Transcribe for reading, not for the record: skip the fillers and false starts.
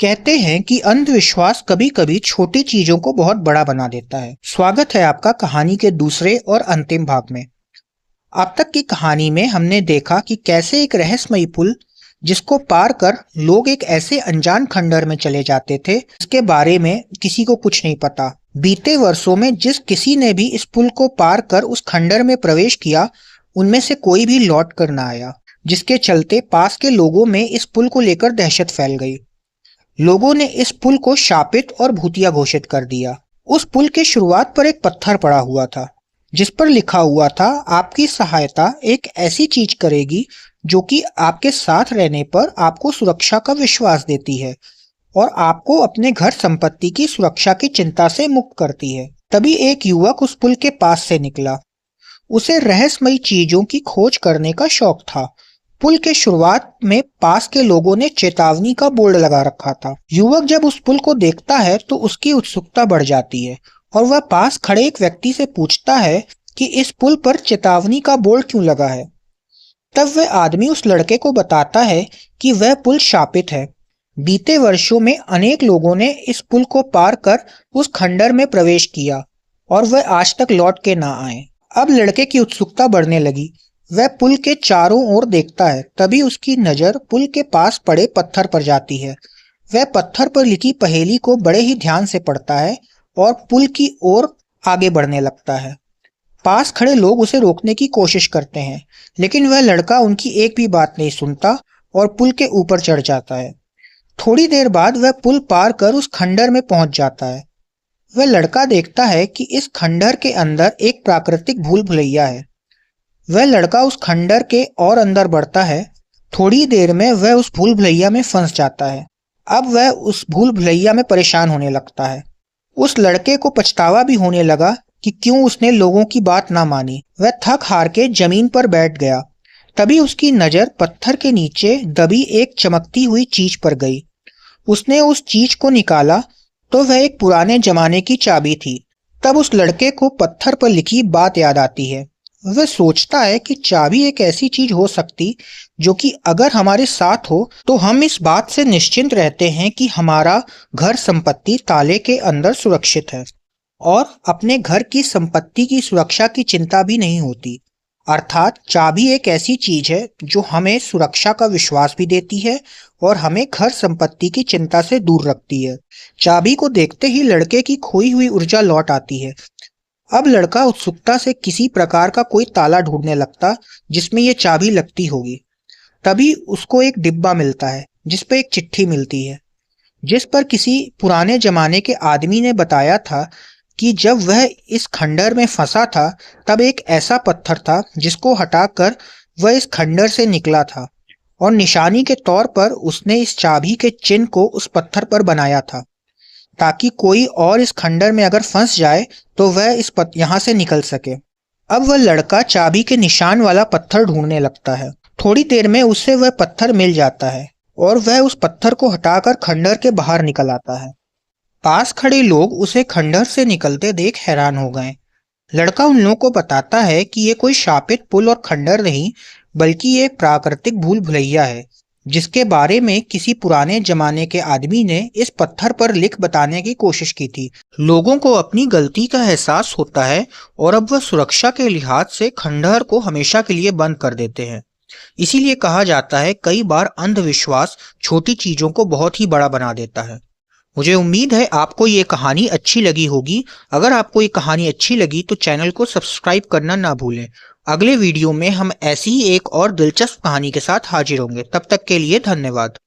कहते हैं कि अंधविश्वास कभी कभी छोटी चीजों को बहुत बड़ा बना देता है। स्वागत है आपका कहानी के दूसरे और अंतिम भाग में। अब तक की कहानी में हमने देखा कि कैसे एक रहस्यमयी पुल जिसको पार कर लोग एक ऐसे अनजान खंडहर में चले जाते थे जिसके बारे में किसी को कुछ नहीं पता। बीते वर्षों में जिस किसी ने भी इस पुल को पार कर उस खंडहर में प्रवेश किया, उनमें से कोई भी लौट कर न आया, जिसके चलते पास के लोगों में इस पुल को लेकर दहशत फैल गई। लोगों ने इस पुल को शापित और भूतिया घोषित कर दिया। उस पुल के शुरुआत पर एक पत्थर पड़ा हुआ था जिस पर लिखा हुआ था, आपकी सहायता एक ऐसी चीज करेगी जो कि आपके साथ रहने पर आपको सुरक्षा का विश्वास देती है और आपको अपने घर संपत्ति की सुरक्षा की चिंता से मुक्त करती है। तभी एक युवक उस पुल के पास से निकला। उसे रहस्यमयी चीजों की खोज करने का शौक था। पुल के शुरुआत में पास के लोगों ने चेतावनी का बोर्ड लगा रखा था। युवक जब उस पुल को देखता है तो उसकी उत्सुकता बढ़ जाती है और वह पास खड़े एक व्यक्ति से पूछता है कि इस पुल पर चेतावनी का बोर्ड क्यों लगा है। तब वह आदमी उस लड़के को बताता है कि वह पुल शापित है। बीते वर्षों में अनेक लोगों ने इस पुल को पार कर उस खंडहर में प्रवेश किया और वह आज तक लौट के ना आए। अब लड़के की उत्सुकता बढ़ने लगी। वह पुल के चारों ओर देखता है। तभी उसकी नजर पुल के पास पड़े पत्थर पर जाती है। वह पत्थर पर लिखी पहेली को बड़े ही ध्यान से पढ़ता है और पुल की ओर आगे बढ़ने लगता है। पास खड़े लोग उसे रोकने की कोशिश करते हैं, लेकिन वह लड़का उनकी एक भी बात नहीं सुनता और पुल के ऊपर चढ़ जाता है। थोड़ी देर बाद वह पुल पार कर उस खंडहर में पहुंच जाता है। वह लड़का देखता है कि इस खंडहर के अंदर एक प्राकृतिक भूल भुलैया है। वह लड़का उस खंडहर के और अंदर बढ़ता है। थोड़ी देर में वह उस भूल भुलैया में फंस जाता है। अब वह उस भूल भुलैया में परेशान होने लगता है। उस लड़के को पछतावा भी होने लगा कि क्यों उसने लोगों की बात ना मानी। वह थक हार के जमीन पर बैठ गया। तभी उसकी नजर पत्थर के नीचे दबी एक चमकती हुई चीज पर गई। उसने उस चीज को निकाला तो वह एक पुराने जमाने की चाबी थी। तब उस लड़के को पत्थर पर लिखी बात याद आती है। वह सोचता है कि चाबी एक ऐसी चीज हो सकती जो कि अगर हमारे साथ हो तो हम इस बात से निश्चिंत रहते हैं कि हमारा घर संपत्ति ताले के अंदर सुरक्षित है और अपने घर की संपत्ति की सुरक्षा की चिंता भी नहीं होती। अर्थात चाबी एक ऐसी चीज है जो हमें सुरक्षा का विश्वास भी देती है और हमें घर संपत्ति की चिंता से दूर रखती है। चाबी को देखते ही लड़के की खोई हुई ऊर्जा लौट आती है। अब लड़का उत्सुकता से किसी प्रकार का कोई ताला ढूंढने लगता जिसमें यह चाबी लगती होगी। तभी उसको एक डिब्बा मिलता है जिस पर एक चिट्ठी मिलती है, जिस पर किसी पुराने जमाने के आदमी ने बताया था कि जब वह इस खंडहर में फंसा था तब एक ऐसा पत्थर था जिसको हटाकर वह इस खंडहर से निकला था और निशानी के तौर पर उसने इस चाबी के चिन्ह को उस पत्थर पर बनाया था ताकि कोई और इस खंडहर में अगर फंस जाए तो वह यहाँ से निकल सके। अब वह लड़का चाबी के निशान वाला पत्थर ढूंढने लगता है। थोड़ी देर में उसे वह पत्थर मिल जाता है और वह उस पत्थर को हटाकर खंडहर के बाहर निकल आता है। पास खड़े लोग उसे खंडहर से निकलते देख हैरान हो गए। लड़का उन लोगों को बताता है कि ये कोई शापित पुल और खंडहर नहीं, बल्कि ये प्राकृतिक भूल भुलैया है जिसके बारे में किसी पुराने जमाने के आदमी ने इस पत्थर पर लिख बताने की कोशिश की थी। लोगों को अपनी गलती का एहसास होता है और अब वह सुरक्षा के लिहाज से खंडहर को हमेशा के लिए बंद कर देते हैं। इसीलिए कहा जाता है कई बार अंधविश्वास छोटी चीजों को बहुत ही बड़ा बना देता है। मुझे उम्मीद है आपको ये कहानी अच्छी लगी होगी। अगर आपको ये कहानी अच्छी लगी तो चैनल को सब्सक्राइब करना ना भूलें। अगले वीडियो में हम ऐसी ही एक और दिलचस्प कहानी के साथ हाजिर होंगे। तब तक के लिए धन्यवाद।